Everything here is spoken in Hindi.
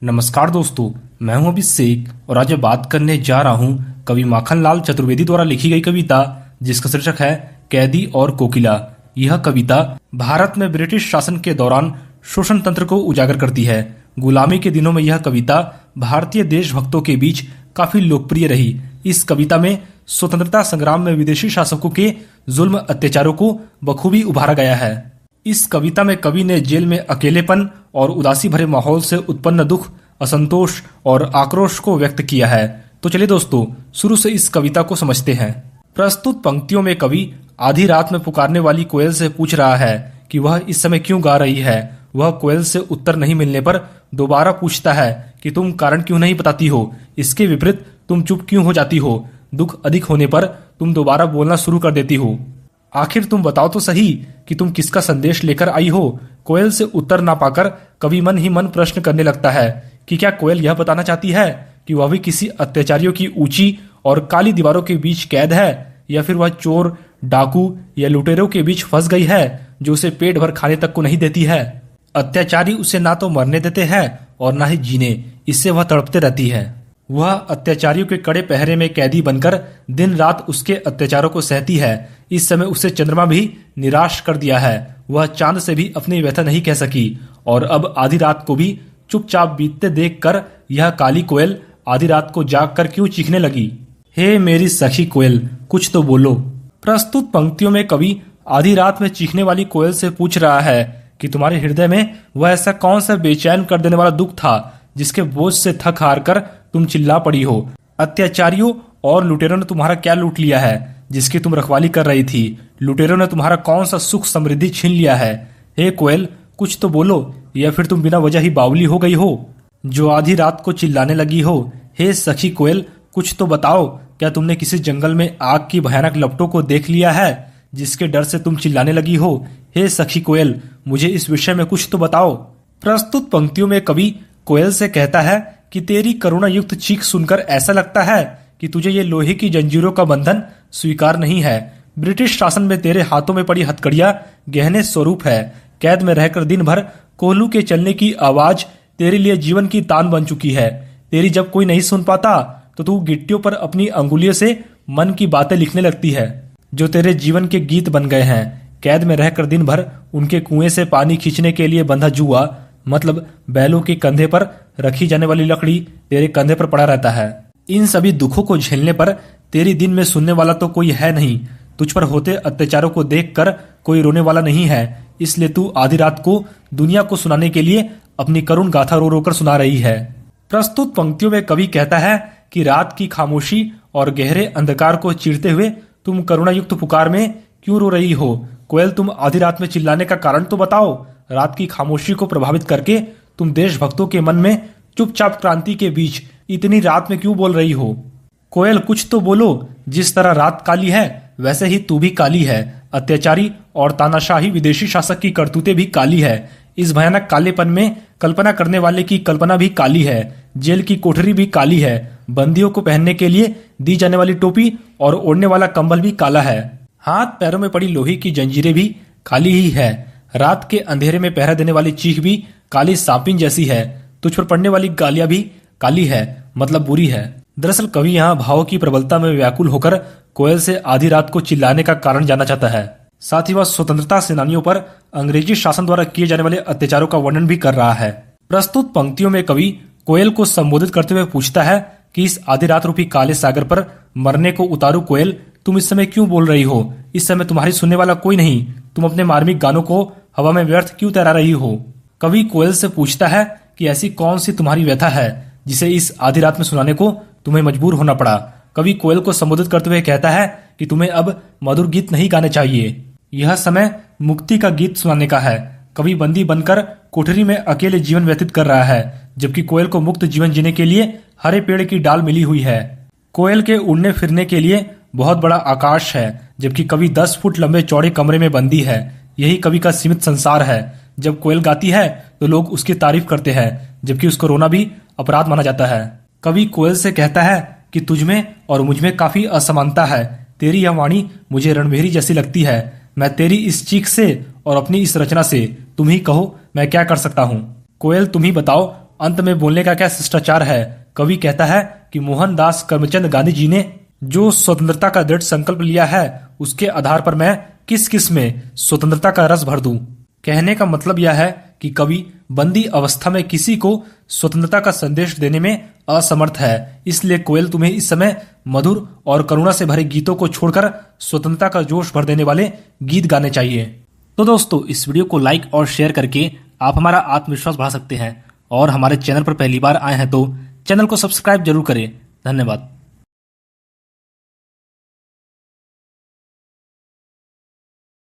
नमस्कार दोस्तों, मैं हूं अभिषेक और आज मैं बात करने जा रहा हूं कवि माखनलाल चतुर्वेदी द्वारा लिखी गई कविता जिसका शीर्षक है कैदी और कोकिला। यह कविता भारत में ब्रिटिश शासन के दौरान शोषण तंत्र को उजागर करती है। गुलामी के दिनों में यह कविता भारतीय देशभक्तों के बीच काफी लोकप्रिय रही। इस कविता में स्वतंत्रता संग्राम में विदेशी शासकों के जुल्म अत्याचारों को बखूबी उभारा गया है। इस कविता में कवि ने जेल में अकेलेपन और उदासी भरे माहौल से उत्पन्न दुख, असंतोष और आक्रोश को व्यक्त किया है। तो चलिए दोस्तों, शुरू से इस कविता को समझते हैं। प्रस्तुत पंक्तियों में कवि आधी रात में पुकारने वाली कोयल से पूछ रहा है कि वह इस समय क्यों गा रही है। वह कोयल से उत्तर नहीं मिलने पर दोबारा पूछता है कि तुम कारण क्यों नहीं बताती हो। इसके विपरीत तुम चुप क्यों हो जाती हो। दुख अधिक होने पर तुम दोबारा बोलना शुरू कर देती हो। आखिर तुम बताओ तो सही कि तुम किसका संदेश लेकर आई हो। कोयल से उत्तर ना पाकर कवि मन ही मन प्रश्न करने लगता है कि क्या कोयल यह बताना चाहती है कि वह भी किसी अत्याचारियों की ऊंची और काली दीवारों के बीच कैद है, या फिर वह चोर, डाकू या लुटेरों के बीच फंस गई है जो उसे पेट भर खाने तक को नहीं देती है। अत्याचारी उसे ना तो मरने देते हैं और ना ही जीने, इससे वह तड़पते रहती है। वह अत्याचारियों के कड़े पहरे में कैदी बनकर दिन रात उसके अत्याचारों को सहती है। इस समय उसे चंद्रमा भी निराश कर दिया है। वह चांद से भी अपनी व्यथा नहीं कह सकी और अब आधी रात को भी चुपचाप बीतते देखकर यह काली कोयल आधी रात को जाग कर क्यों चीखने लगी। हे मेरी सखी कोयल, कुछ तो बोलो। प्रस्तुत पंक्तियों में कवि आधी रात में चीखने वाली कोयल से पूछ रहा है कि तुम्हारे हृदय में वह ऐसा कौन सा बेचैन कर देने वाला दुख था जिसके बोझ से थक हार कर तुम चिल्ला पड़ी हो। अत्याचारियों और लुटेरों ने तुम्हारा क्या लूट लिया है जिसकी तुम रखवाली कर रही थी। लुटेरों ने तुम्हारा कौन सा सुख समृद्धि छीन लिया है। हे कोयल, कुछ तो बोलो, या फिर तुम बिना वजह ही बावली हो गई हो जो आधी रात को चिल्लाने लगी हो। हे सखी कोयल, कुछ तो बताओ, क्या तुमने किसी जंगल में आग की भयानक लपटों को देख लिया है जिसके डर से तुम चिल्लाने लगी हो। हे सखी कोयल, मुझे इस विषय में कुछ तो बताओ। प्रस्तुत पंक्तियों में कवि कोयल से कहता है कि तेरी करुणा युक्त चीख सुनकर ऐसा लगता है कि तुझे ये लोहे की जंजीरों का बंधन स्वीकार नहीं है। ब्रिटिश शासन में तेरे हाथों में पड़ी हथकड़ियां गहने स्वरूप है। कैद में रहकर दिन भर कोल्हू के चलने की आवाज तेरे लिए जीवन की तान बन चुकी है। तेरी जब कोई नहीं सुन पाता तो तू गिट्टियों पर अपनी अंगुलियों से मन की बातें लिखने लगती है जो तेरे जीवन के गीत बन गए हैं। कैद में रहकर दिन भर उनके कुएं से पानी खींचने के लिए बंधा जुआ, मतलब बैलों के कंधे पर रखी जाने वाली लकड़ी, तेरे कंधे पर पड़ा रहता है। इन सभी दुखों को झेलने पर तेरी दिन में सुनने वाला तो कोई है नहीं। तुझ पर होते अत्याचारों को देखकर कोई रोने वाला नहीं है। इसलिए तू आधी रात को दुनिया को सुनाने के लिए अपनी करुण गाथा रो रो कर सुना रही है। प्रस्तुत पंक्तियों में कवि कहता है कि रात की खामोशी और गहरे अंधकार को चीरते हुए तुम करुणा युक्त पुकार में क्यों रो रही हो। कोयल, तुम आधी रात में चिल्लाने का कारण तो बताओ। रात की खामोशी को प्रभावित करके तुम देशभक्तों के मन में चुपचाप क्रांति के बीच इतनी रात में क्यों बोल रही हो। कोयल, कुछ तो बोलो। जिस तरह रात काली है वैसे ही तू भी काली है। अत्याचारी और तानाशाही विदेशी शासक की करतूतें भी काली है। इस भयानक कालेपन में कल्पना करने वाले की कल्पना भी काली है। जेल की कोठरी भी काली है। बंदियों को पहनने के लिए दी जाने वाली टोपी और ओढ़ने वाला कंबल भी काला है। हाथ पैरों में पड़ी लोहे की जंजीरें भी काली ही है। रात के अंधेरे में पहरा देने वाली चीख भी काली सांपिन जैसी है। तुझ पर पड़ने वाली गालियां भी काली है, मतलब बुरी है। दरअसल कवि यहाँ भावों की प्रबलता में व्याकुल होकर कोयल से आधी रात को चिल्लाने का कारण जानना चाहता है। साथ ही वह स्वतंत्रता सेनानियों पर अंग्रेजी शासन द्वारा किए जाने वाले अत्याचारों का वर्णन भी कर रहा है। प्रस्तुत पंक्तियों में कवि कोयल को संबोधित करते हुए पूछता है कि इस आधी रात रूपी काले सागर पर मरने को उतारू कोयल, तुम इस समय क्यों बोल रही हो। इस समय तुम्हारी सुनने वाला कोई नहीं। तुम अपने मार्मिक गानों को हवा में व्यर्थ क्यों तैरा रही हो। कवि कोयल से पूछता है कि ऐसी कौन सी तुम्हारी व्यथा है जिसे इस आधी रात में सुनाने को तुम्हें मजबूर होना पड़ा। कवि कोयल को संबोधित करते हुए कहता है कि तुम्हें अब मधुर गीत नहीं गाने चाहिए। यह समय मुक्ति का गीत सुनाने का है। कवि बंदी बनकर कोठरी में अकेले जीवन व्यतीत कर रहा है, जबकि कोयल को मुक्त जीवन जीने के लिए हरे पेड़ की डाल मिली हुई है। कोयल के उड़ने फिरने के लिए बहुत बड़ा आकाश है, जबकि कवि 10 फुट लंबे चौड़े कमरे में बंदी है। यही कवि का सीमित संसार है। जब कोयल गाती है तो लोग उसकी तारीफ करते हैं, जबकि उसको रोना भी अपराध माना जाता है। कवि कोयल से कहता है कि तुझमें और मुझमें काफी असमानता है। तेरी यह वाणी मुझे रणभेरी जैसी लगती है। मैं तेरी इस चीख से और अपनी इस रचना से तुम ही कहो मैं क्या कर सकता हूँ। कोयल, तुम ही बताओ अंत में बोलने का क्या शिष्टाचार है। कवि कहता है कि मोहनदास करमचंद गांधी जी ने जो स्वतंत्रता का दृढ़ संकल्प लिया है उसके आधार पर मैं किस किस में स्वतंत्रता का रस भर दूं। कहने का मतलब यह है कि कवि बंदी अवस्था में किसी को स्वतंत्रता का संदेश देने में असमर्थ है, इसलिए कोयल तुम्हें इस समय मधुर और करुणा से भरे गीतों को छोड़कर स्वतंत्रता का जोश भर देने वाले गीत गाने चाहिए। तो दोस्तों, इस वीडियो को लाइक और शेयर करके आप हमारा आत्मविश्वास बढ़ा सकते हैं और हमारे चैनल पर पहली बार आए हैं तो चैनल को सब्सक्राइब जरूर करें। धन्यवाद।